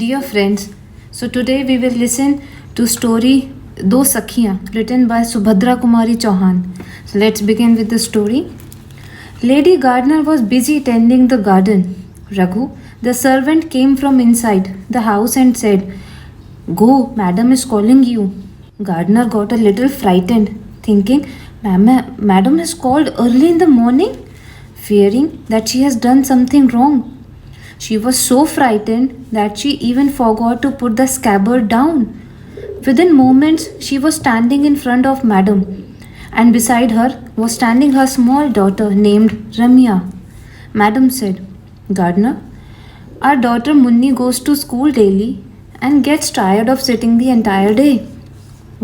Dear friends, so today we will listen to story Do Sakhiyan written by Subhadra Kumari Chauhan. So let's begin with the story. Lady Gardener was busy tending the garden. Raghu, the servant, came from inside the house and said, "Go, madam is calling you." Gardener got a little frightened, thinking, Madam has called early in the morning, fearing that she has done something wrong. She was so frightened that she even forgot to put the scabbard down. Within moments, she was standing in front of Madam, and beside her was standing her small daughter named Ramiya. Madam said, "Gardener, our daughter Munni goes to school daily and gets tired of sitting the entire day,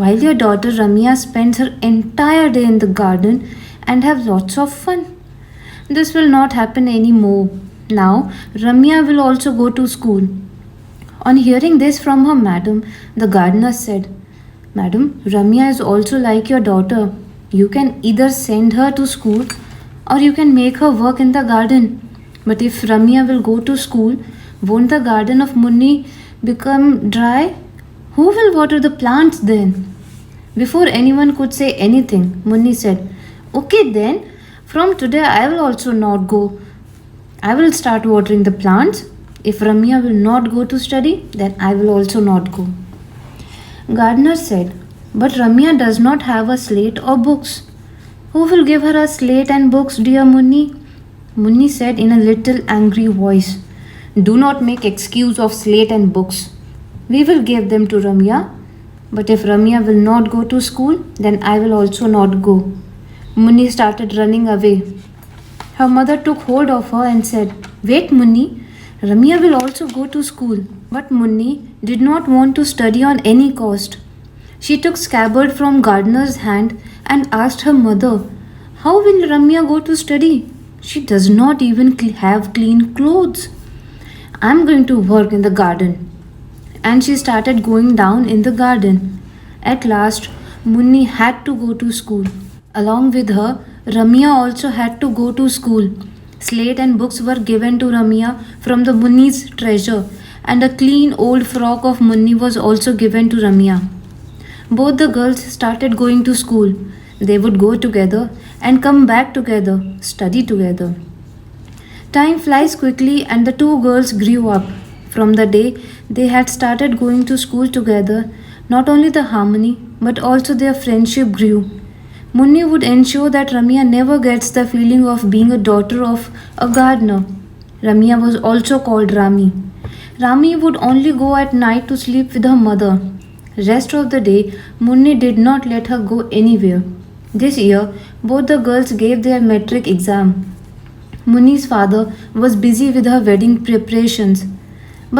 while your daughter Ramiya spends her entire day in the garden and have lots of fun. This will not happen anymore. Now, Ramiya will also go to school." On hearing this from her madam, the gardener said, "Madam, Ramiya is also like your daughter. You can either send her to school or you can make her work in the garden. But if Ramiya will go to school, won't the garden of Munni become dry? Who will water the plants then?" Before anyone could say anything, Munni said, "Okay then, from today I will also not go. I will start watering the plants. If Ramiya will not go to study, then I will also not go." Gardener said, "But Ramiya does not have a slate or books. Who will give her a slate and books, dear Munni?" Munni said in a little angry voice, "Do not make excuse of slate and books. We will give them to Ramiya. But if Ramiya will not go to school, then I will also not go." Munni started running away. Her mother took hold of her and said, "Wait, Munni, Ramiya will also go to school." But Munni did not want to study on any cost. She took scabbard from gardener's hand and asked her mother, "How will Ramiya go to study? She does not even have clean clothes. I am going to work in the garden." And she started going down in the garden. At last, Munni had to go to school. Along with her, Ramiya also had to go to school. Slate and books were given to Ramiya from the Munni's treasure, and a clean old frock of Munni was also given to Ramiya. Both the girls started going to school. They would go together and come back together, study together. Time flies quickly, and the two girls grew up. From the day they had started going to school together, not only the harmony but also their friendship grew. Munni would ensure that Ramiya never gets the feeling of being a daughter of a gardener. Ramiya was also called Rami. Rami would only go at night to sleep with her mother. Rest of the day, Munni did not let her go anywhere. This year, both the girls gave their metric exam. Munni's father was busy with her wedding preparations.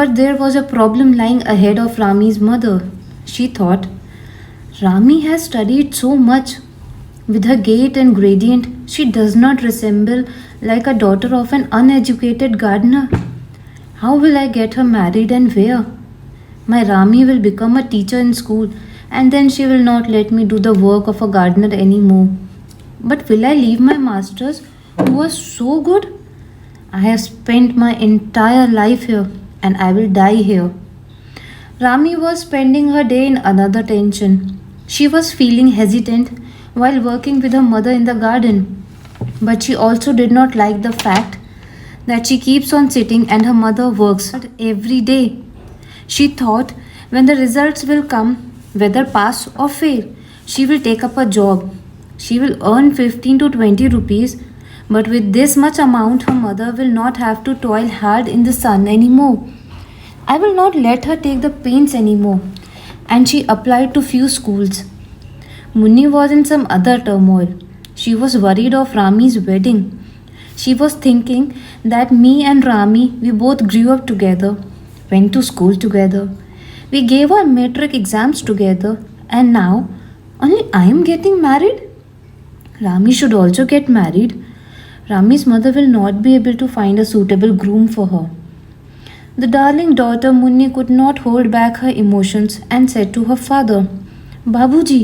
But there was a problem lying ahead of Rami's mother. She thought, "Rami has studied so much. With her gait and gradient, she does not resemble like a daughter of an uneducated gardener. How will I get her married and where? My Rami will become a teacher in school, and then she will not let me do the work of a gardener anymore. But will I leave my masters who was so good? I have spent my entire life here, and I will die here." Rami was spending her day in another tension. She was feeling hesitant while working with her mother in the garden, but she also did not like the fact that she keeps on sitting and her mother works every day. She thought when the results will come, whether pass or fail, she will take up a job. She will earn 15 to 20 rupees, but with this much amount, her mother will not have to toil hard in the sun anymore. I will not let her take the pains anymore. And she applied to few schools. Munni was in some other turmoil. She was worried of Rami's wedding. She was thinking that me and Rami, we both grew up together, went to school together. We gave our metric exams together, and now only I am getting married. Rami should also get married. Rami's mother will not be able to find a suitable groom for her." The darling daughter Munni could not hold back her emotions and said to her father, "Babuji,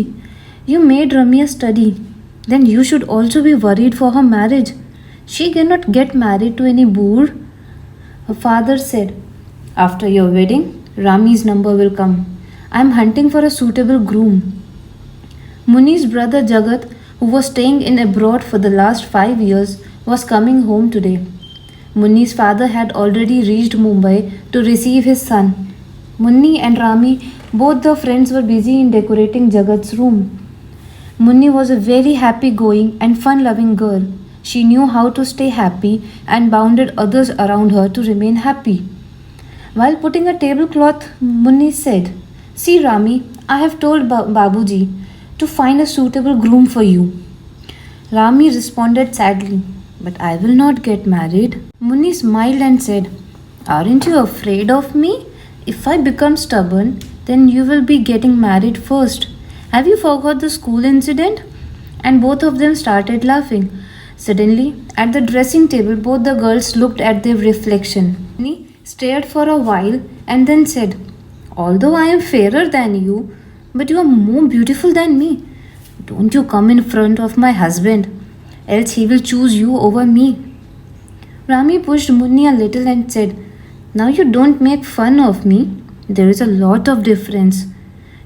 you made Ramiya study. Then you should also be worried for her marriage. She cannot get married to any boor." Her father said, "After your wedding, Rami's number will come. I am hunting for a suitable groom. Muni's brother Jagat, who was staying in abroad for the last 5 years, was coming home today. Munni's father had already reached Mumbai to receive his son. Munni and Rami, both the friends, were busy in decorating Jagat's room. Munni was a very happy going and fun loving girl. She knew how to stay happy and bounded others around her to remain happy. While putting a tablecloth, Munni said, "See, Rami, I have told Babuji to find a suitable groom for you." Rami responded sadly, "But I will not get married." Munni smiled and said, "Aren't you afraid of me? If I become stubborn, then you will be getting married first. Have you forgot the school incident?" And both of them started laughing. Suddenly, at the dressing table, both the girls looked at their reflection. Munni stared for a while and then said, "Although I am fairer than you, but you are more beautiful than me. Don't you come in front of my husband, else he will choose you over me." Rami pushed Munni a little and said, "Now you don't make fun of me. There is a lot of difference.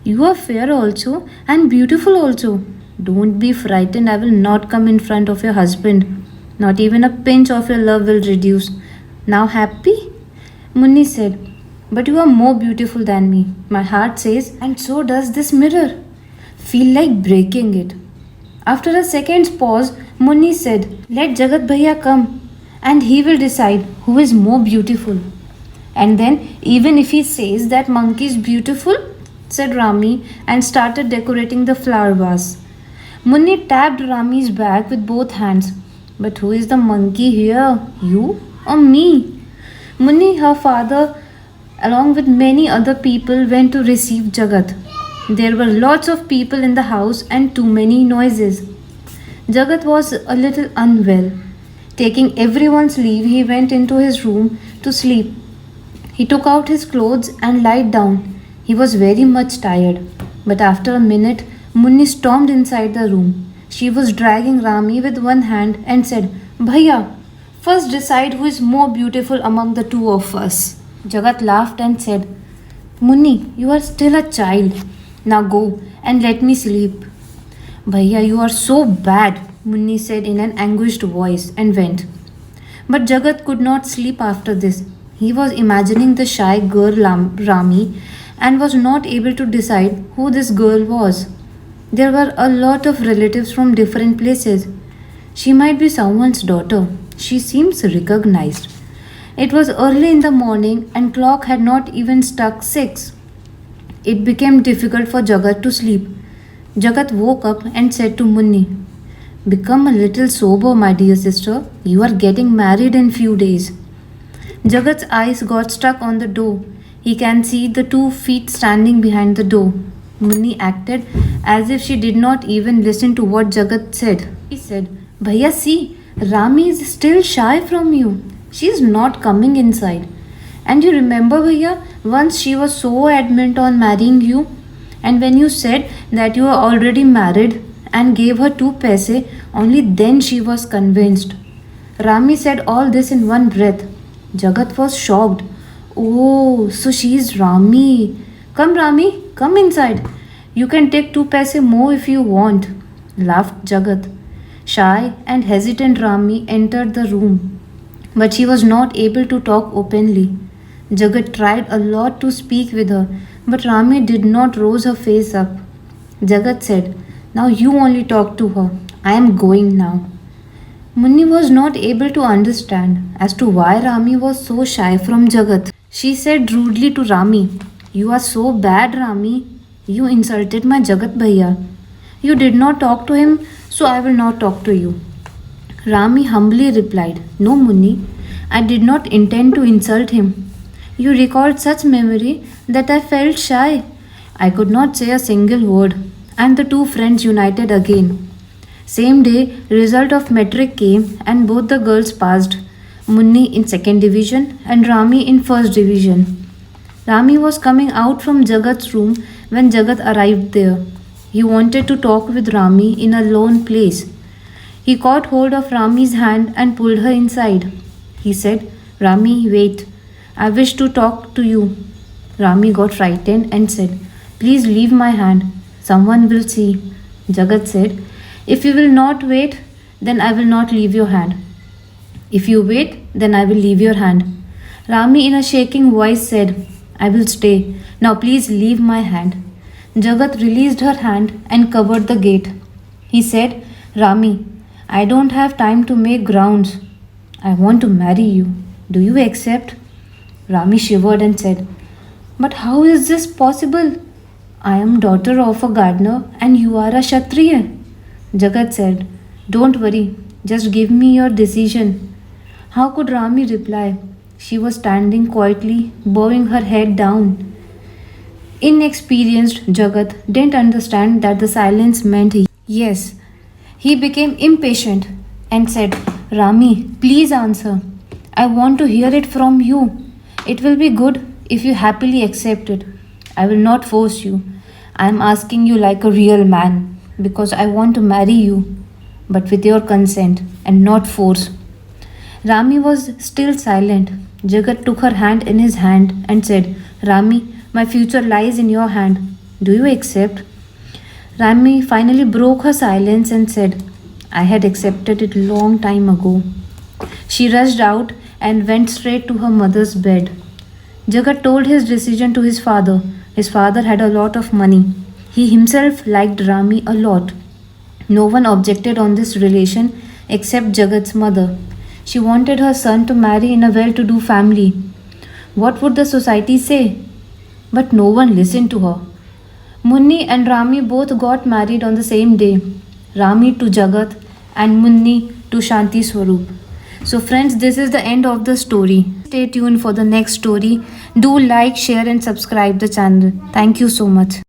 You are fair also and beautiful also. Don't be frightened. I will not come in front of your husband. Not even a pinch of your love will reduce. Now happy?" Munni said, "But you are more beautiful than me. My heart says, and so does this mirror. Feel like breaking it." After a second's pause, Munni said, "Let Jagat Bhaiya come and he will decide who is more beautiful. And then, even if he says that monkey is beautiful," said Rami and started decorating the flower vase. Munni tapped Rami's back with both hands. "But who is the monkey here? You or me?" Munni, her father, along with many other people, went to receive Jagat. There were lots of people in the house and too many noises. Jagat was a little unwell. Taking everyone's leave, he went into his room to sleep. He took out his clothes and lied down. He was very much tired. But after a minute, Munni stormed inside the room. She was dragging Rami with one hand and said, "Bhaiya, first decide who is more beautiful among the two of us." Jagat laughed and said, "Munni, you are still a child. Now go and let me sleep." "Bhaiya, you are so bad," Munni said in an anguished voice and went. But Jagat could not sleep after this. He was imagining the shy girl Rami and was not able to decide who this girl was. There were a lot of relatives from different places. She might be someone's daughter. She seems recognized. It was early in the morning and clock had not even struck 6. It became difficult for Jagat to sleep. Jagat woke up and said to Munni, "Become a little sober, my dear sister. You are getting married in few days." Jagat's eyes got stuck on the door. He can see the 2 feet standing behind the door. Munni acted as if she did not even listen to what Jagat said. He said, "Bhaiya, see, Rami is still shy from you. She is not coming inside. And you remember, Bhaiya, once she was so adamant on marrying you, and when you said that you were already married and gave her 2 paise, only then she was convinced." Rami said all this in one breath. Jagat was shocked. "Oh, so she is Rami. Come, Rami, come inside. You can take 2 paise more if you want," laughed Jagat. Shy and hesitant Rami entered the room, but she was not able to talk openly. Jagat tried a lot to speak with her, but Rami did not raise her face up. Jagat said, "Now you only talk to her. I am going now." Munni was not able to understand as to why Rami was so shy from Jagat. She said rudely to Rami, "You are so bad, Rami. You insulted my Jagat Bhaiya. You did not talk to him, so I will not talk to you." Rami humbly replied, "No, Munni, I did not intend to insult him. You recalled such memory that I felt shy. I could not say a single word." And the 2 friends united again. Same day, result of metric came and both the girls passed. Munni in 2nd division and Rami in 1st division. Rami was coming out from Jagat's room when Jagat arrived there. He wanted to talk with Rami in a lone place. He caught hold of Rami's hand and pulled her inside. He said, "Rami, wait. I wish to talk to you." Rami got frightened and said, "Please leave my hand. Someone will see." Jagat said, "If you will not wait, then I will not leave your hand. If you wait, then I will leave your hand." Rami, in a shaking voice, said, "I will stay. Now please leave my hand." Jagat released her hand and covered the gate. He said, "Rami, I don't have time to make grounds. I want to marry you. Do you accept?" Rami shivered and said, "But how is this possible? I am daughter of a gardener and you are a Kshatriya." Jagat said, "Don't worry, just give me your decision." How could Rami reply? She was standing quietly, bowing her head down. Inexperienced Jagat didn't understand that the silence meant yes. He became impatient and said, "Rami, please answer. I want to hear it from you. It will be good if you happily accept it. I will not force you. I am asking you like a real man because I want to marry you, but with your consent and not force." Rami was still silent. Jagat took her hand in his hand and said, "Rami, my future lies in your hand. Do you accept?" Rami finally broke her silence and said, "I had accepted it long time ago." She rushed out and went straight to her mother's bed. Jagat told his decision to his father. His father had a lot of money. He himself liked Rami a lot. No one objected on this relation except Jagat's mother. She wanted her son to marry in a well to do family. What would the society say? But no one listened to her. Munni and Rami both got married on the same day. Rami to Jagat and Munni to Shanti Swarup. So friends, this is the end of the story. Stay tuned for the next story. Do like, share and subscribe the channel. Thank you so much.